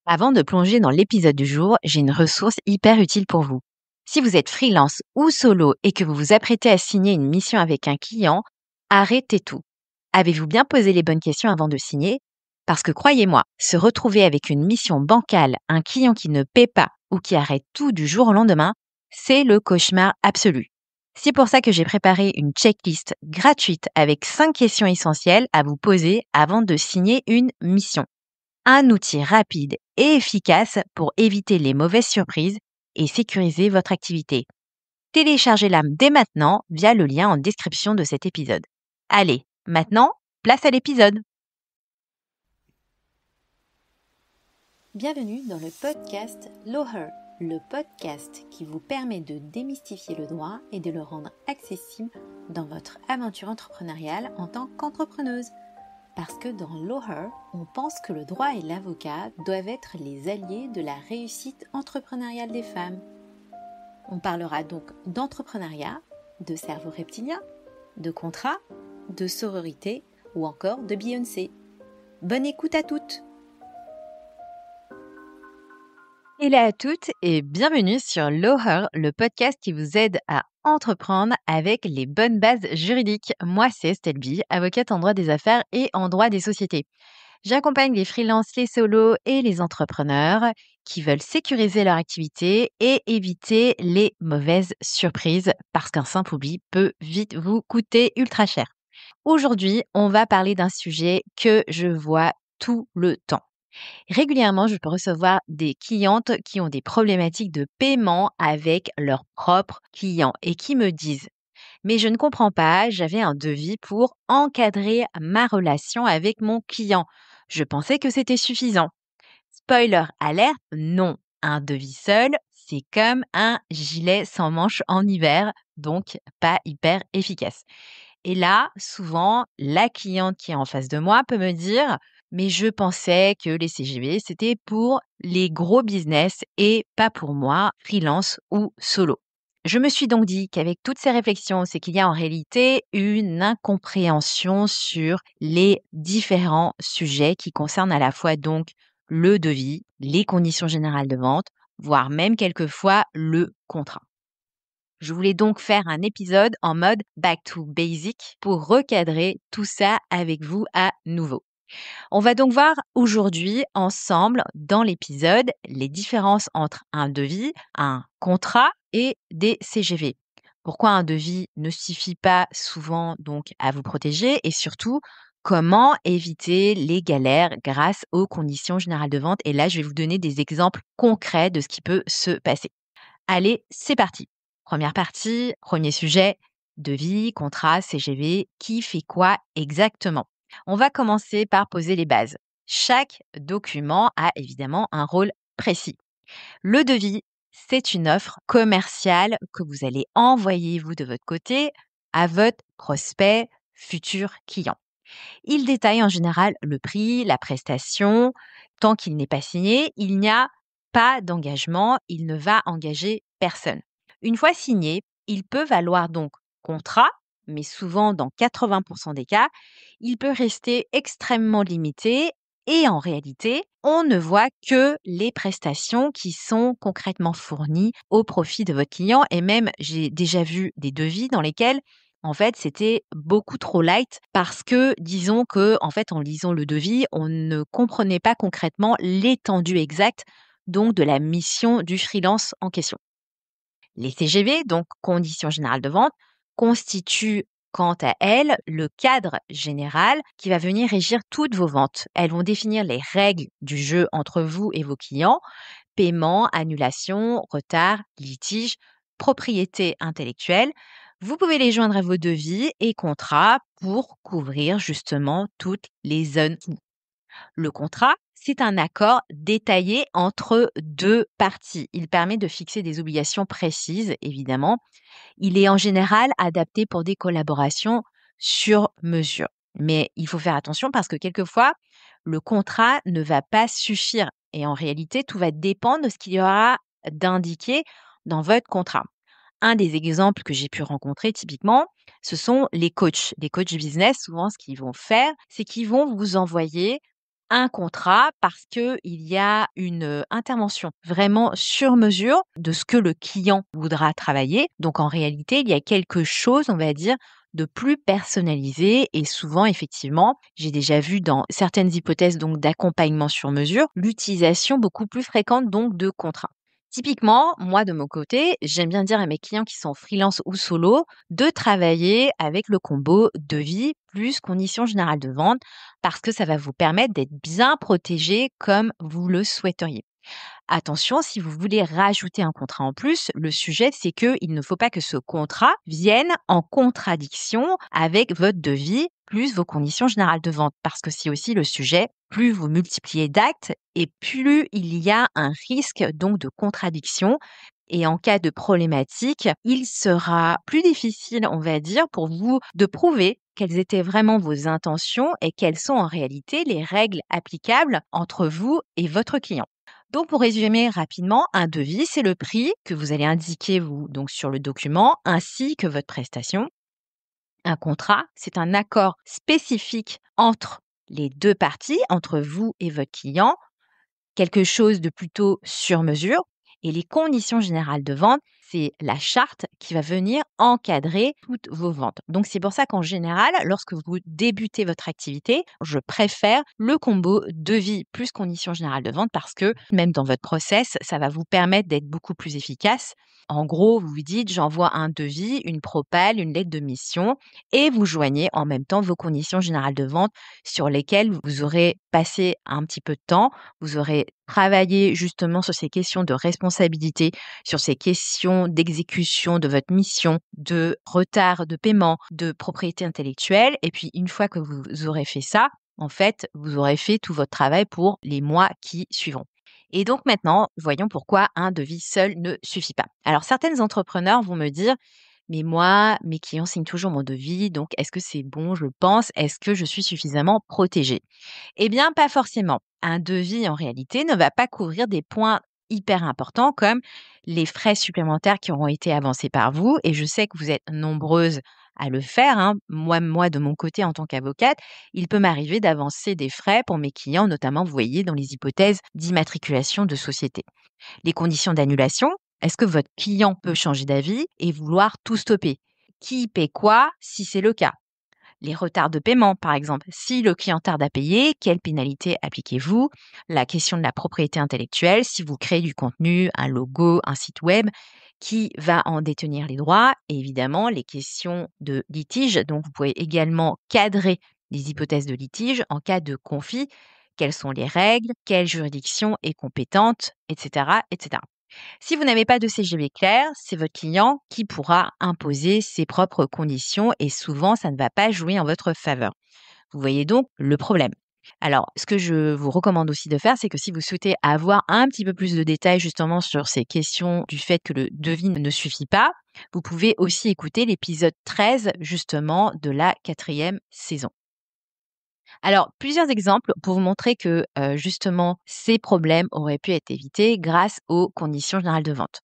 Avant de plonger dans l'épisode du jour, j'ai une ressource hyper utile pour vous. Si vous êtes freelance ou solo et que vous vous apprêtez à signer une mission avec un client, arrêtez tout. Avez-vous bien posé les bonnes questions avant de signer? Parce que croyez-moi, se retrouver avec une mission bancale, un client qui ne paie pas ou qui arrête tout du jour au lendemain, c'est le cauchemar absolu. C'est pour ça que j'ai préparé une checklist gratuite avec 5 questions essentielles à vous poser avant de signer une mission. Un outil rapide et efficace pour éviter les mauvaises surprises et sécuriser votre activité. Téléchargez-la dès maintenant via le lien en description de cet épisode. Allez, maintenant, place à l'épisode. Bienvenue dans le podcast Lawher, le podcast qui vous permet de démystifier le droit et de le rendre accessible dans votre aventure entrepreneuriale en tant qu'entrepreneuse. Parce que dans Lawher, on pense que le droit et l'avocat doivent être les alliés de la réussite entrepreneuriale des femmes. On parlera donc d'entrepreneuriat, de cerveau reptilien, de contrat, de sororité ou encore de Beyoncé. Bonne écoute à toutes! Hello à toutes et bienvenue sur Lawher, le podcast qui vous aide à entreprendre avec les bonnes bases juridiques. Moi, c'est Estelle B, avocate en droit des affaires et en droit des sociétés. J'accompagne les freelances, les solos et les entrepreneurs qui veulent sécuriser leur activité et éviter les mauvaises surprises parce qu'un simple oubli peut vite vous coûter ultra cher. Aujourd'hui, on va parler d'un sujet que je vois tout le temps. Régulièrement, je peux recevoir des clientes qui ont des problématiques de paiement avec leurs propres clients et qui me disent: mais je ne comprends pas, j'avais un devis pour encadrer ma relation avec mon client. Je pensais que c'était suffisant. Spoiler alerte, non. Un devis seul, c'est comme un gilet sans manches en hiver, donc pas hyper efficace. Et là, souvent, la cliente qui est en face de moi peut me dire: mais je pensais que les CGV, c'était pour les gros business et pas pour moi, freelance ou solo. Je me suis donc dit qu'avec toutes ces réflexions, c'est qu'il y a en réalité une incompréhension sur les différents sujets qui concernent à la fois donc le devis, les conditions générales de vente, voire même quelquefois le contrat. Je voulais donc faire un épisode en mode back to basic pour recadrer tout ça avec vous à nouveau. On va donc voir aujourd'hui ensemble dans l'épisode les différences entre un devis, un contrat et des CGV. Pourquoi un devis ne suffit pas souvent donc à vous protéger et surtout comment éviter les galères grâce aux conditions générales de vente. Et là, je vais vous donner des exemples concrets de ce qui peut se passer. Allez, c'est parti. Première partie, premier sujet, devis, contrat, CGV, qui fait quoi exactement? On va commencer par poser les bases. Chaque document a évidemment un rôle précis. Le devis, c'est une offre commerciale que vous allez envoyer, vous, de votre côté, à votre prospect, futur client. Il détaille en général le prix, la prestation. Tant qu'il n'est pas signé, il n'y a pas d'engagement, il ne va engager personne. Une fois signé, il peut valoir donc contrat, mais souvent dans 80% des cas, il peut rester extrêmement limité et en réalité, on ne voit que les prestations qui sont concrètement fournies au profit de votre client et même j'ai déjà vu des devis dans lesquels en fait, c'était beaucoup trop light parce que disons que, en fait, en lisant le devis, on ne comprenait pas concrètement l'étendue exacte donc de la mission du freelance en question. Les CGV, donc conditions générales de vente, constituent quant à elles le cadre général qui va venir régir toutes vos ventes. Elles vont définir les règles du jeu entre vous et vos clients: paiement, annulation, retard, litige, propriété intellectuelle. Vous pouvez les joindre à vos devis et contrats pour couvrir justement toutes les zones. Le contrat, c'est un accord détaillé entre deux parties. Il permet de fixer des obligations précises, évidemment. Il est en général adapté pour des collaborations sur mesure. Mais il faut faire attention parce que quelquefois, le contrat ne va pas suffire. Et en réalité, tout va dépendre de ce qu'il y aura d'indiqué dans votre contrat. Un des exemples que j'ai pu rencontrer typiquement, ce sont les coachs. Les coachs business, souvent, ce qu'ils vont faire, c'est qu'ils vont vous envoyer un contrat parce qu'il y a une intervention vraiment sur mesure de ce que le client voudra travailler. Donc en réalité, il y a quelque chose, on va dire, de plus personnalisé et souvent effectivement, j'ai déjà vu dans certaines hypothèses donc d'accompagnement sur mesure, l'utilisation beaucoup plus fréquente donc de contrats. Typiquement, moi de mon côté, j'aime bien dire à mes clients qui sont freelance ou solo de travailler avec le combo devis plus conditions générales de vente parce que ça va vous permettre d'être bien protégé comme vous le souhaiteriez. Attention, si vous voulez rajouter un contrat en plus, le sujet, c'est qu'il ne faut pas que ce contrat vienne en contradiction avec votre devis plus vos conditions générales de vente, parce que c'est aussi le sujet. Plus vous multipliez d'actes et plus il y a un risque donc de contradiction. Et en cas de problématique, il sera plus difficile, on va dire, pour vous de prouver quelles étaient vraiment vos intentions et quelles sont en réalité les règles applicables entre vous et votre client. Donc, pour résumer rapidement, un devis, c'est le prix que vous allez indiquer vous donc sur le document ainsi que votre prestation. Un contrat, c'est un accord spécifique entre les deux parties, entre vous et votre client, quelque chose de plutôt sur mesure. Et les conditions générales de vente, c'est la charte qui va venir encadrer toutes vos ventes. Donc, c'est pour ça qu'en général, lorsque vous débutez votre activité, je préfère le combo devis plus conditions générales de vente parce que même dans votre process, ça va vous permettre d'être beaucoup plus efficace. En gros, vous vous dites, j'envoie un devis, une propale, une lettre de mission et vous joignez en même temps vos conditions générales de vente sur lesquelles vous aurez passé un petit peu de temps. Vous aurez travaillé justement sur ces questions de responsabilité, sur ces questions d'exécution de votre mission, de retard de paiement, de propriété intellectuelle. Et puis, une fois que vous aurez fait ça, en fait, vous aurez fait tout votre travail pour les mois qui suivront. Et donc maintenant, voyons pourquoi un devis seul ne suffit pas. Alors, certaines entrepreneurs vont me dire, mais moi, mes clients signent toujours mon devis, donc est-ce que c'est bon, je pense, est-ce que je suis suffisamment protégée? Eh bien, pas forcément. Un devis, en réalité, ne va pas couvrir des points hyper importants comme les frais supplémentaires qui auront été avancés par vous. Et je sais que vous êtes nombreuses à le faire, hein. Moi, de mon côté, en tant qu'avocate, il peut m'arriver d'avancer des frais pour mes clients, notamment, vous voyez, dans les hypothèses d'immatriculation de société. Les conditions d'annulation, est-ce que votre client peut changer d'avis et vouloir tout stopper? Qui paie quoi si c'est le cas? Les retards de paiement, par exemple. Si le client tarde à payer, quelle pénalité appliquez-vous? La question de la propriété intellectuelle, si vous créez du contenu, un logo, un site web, qui va en détenir les droits? Et évidemment, les questions de litige. Donc, vous pouvez également cadrer les hypothèses de litige en cas de conflit. Quelles sont les règles? Quelle juridiction est compétente? Etc. etc. Si vous n'avez pas de CGV clair, c'est votre client qui pourra imposer ses propres conditions et souvent, ça ne va pas jouer en votre faveur. Vous voyez donc le problème. Alors, ce que je vous recommande aussi de faire, c'est que si vous souhaitez avoir un petit peu plus de détails justement sur ces questions du fait que le devis ne suffit pas, vous pouvez aussi écouter l'épisode 13 justement de la quatrième saison. Alors, plusieurs exemples pour vous montrer que justement ces problèmes auraient pu être évités grâce aux conditions générales de vente.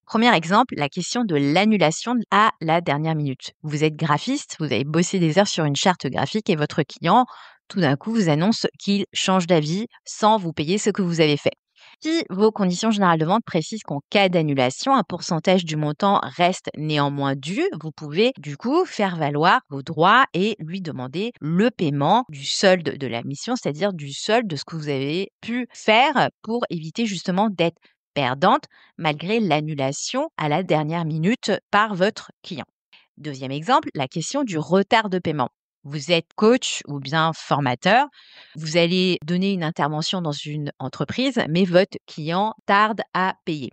Premier exemple, la question de l'annulation à la dernière minute. Vous êtes graphiste, vous avez bossé des heures sur une charte graphique et votre client, tout d'un coup, vous annonce qu'il change d'avis sans vous payer ce que vous avez fait. Si vos conditions générales de vente précisent qu'en cas d'annulation, un pourcentage du montant reste néanmoins dû, vous pouvez du coup faire valoir vos droits et lui demander le paiement du solde de la mission, c'est-à-dire du solde de ce que vous avez pu faire pour éviter justement d'être perdante malgré l'annulation à la dernière minute par votre client. Deuxième exemple, la question du retard de paiement. Vous êtes coach ou bien formateur, vous allez donner une intervention dans une entreprise, mais votre client tarde à payer.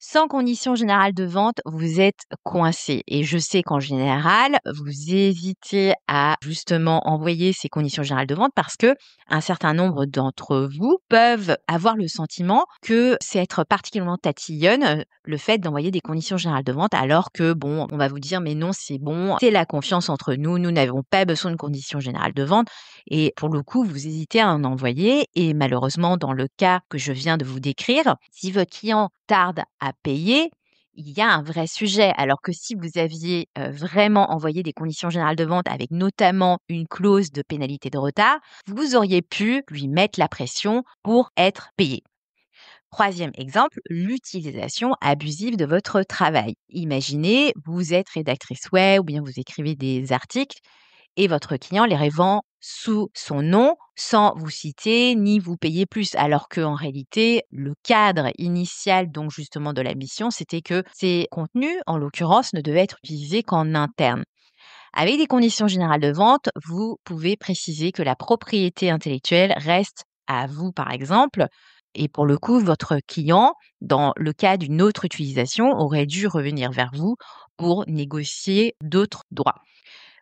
Sans condition générale de vente, vous êtes coincé. Et je sais qu'en général, vous hésitez à justement envoyer ces conditions générales de vente parce que un certain nombre d'entre vous peuvent avoir le sentiment que c'est être particulièrement tatillonne, le fait d'envoyer des conditions générales de vente alors que bon, on va vous dire mais non, c'est bon, c'est la confiance entre nous, nous n'avons pas besoin de conditions générales de vente. Et pour le coup, vous hésitez à en envoyer et malheureusement, dans le cas que je viens de vous décrire, si votre client tarde à payer, il y a un vrai sujet. Alors que si vous aviez vraiment envoyé des conditions générales de vente avec notamment une clause de pénalité de retard, vous auriez pu lui mettre la pression pour être payé. Troisième exemple, l'utilisation abusive de votre travail. Imaginez, vous êtes rédactrice web ou bien vous écrivez des articles et votre client les revend sous son nom sans vous citer ni vous payer plus. Alors qu'en réalité, le cadre initial donc justement de la mission, c'était que ces contenus, en l'occurrence, ne devaient être utilisés qu'en interne. Avec des conditions générales de vente, vous pouvez préciser que la propriété intellectuelle reste à vous, par exemple. Et pour le coup, votre client, dans le cas d'une autre utilisation, aurait dû revenir vers vous pour négocier d'autres droits.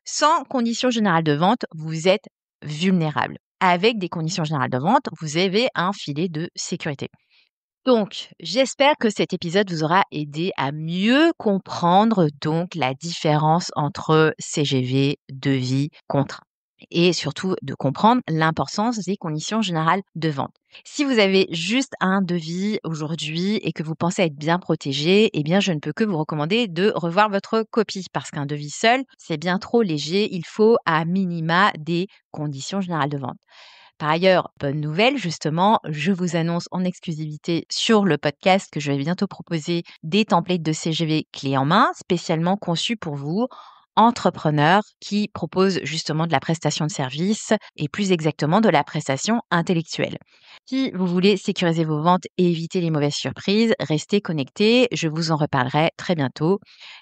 Sans conditions générales de vente, vous êtes vulnérable. Avec des conditions générales de vente, vous avez un filet de sécurité. Donc, j'espère que cet épisode vous aura aidé à mieux comprendre donc la différence entre CGV, devis, contrat et surtout de comprendre l'importance des conditions générales de vente. Si vous avez juste un devis aujourd'hui et que vous pensez être bien protégé, eh bien, je ne peux que vous recommander de revoir votre copie parce qu'un devis seul, c'est bien trop léger. Il faut à minima des conditions générales de vente. Par ailleurs, bonne nouvelle, justement, je vous annonce en exclusivité sur le podcast que je vais bientôt proposer des templates de CGV clés en main, spécialement conçus pour vous, entrepreneurs qui proposent justement de la prestation de service et plus exactement de la prestation intellectuelle. Si vous voulez sécuriser vos ventes et éviter les mauvaises surprises, restez connectés, je vous en reparlerai très bientôt.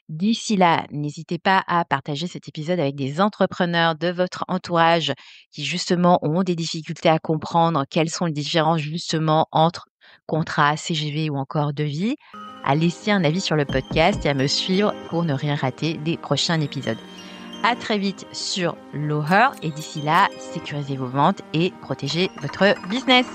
D'ici là, n'hésitez pas à partager cet épisode avec des entrepreneurs de votre entourage qui justement ont des difficultés à comprendre quelles sont les différences justement entre contrat, CGV ou encore devis, à laisser un avis sur le podcast et à me suivre pour ne rien rater des prochains épisodes. À très vite sur Loher et d'ici là, sécurisez vos ventes et protégez votre business.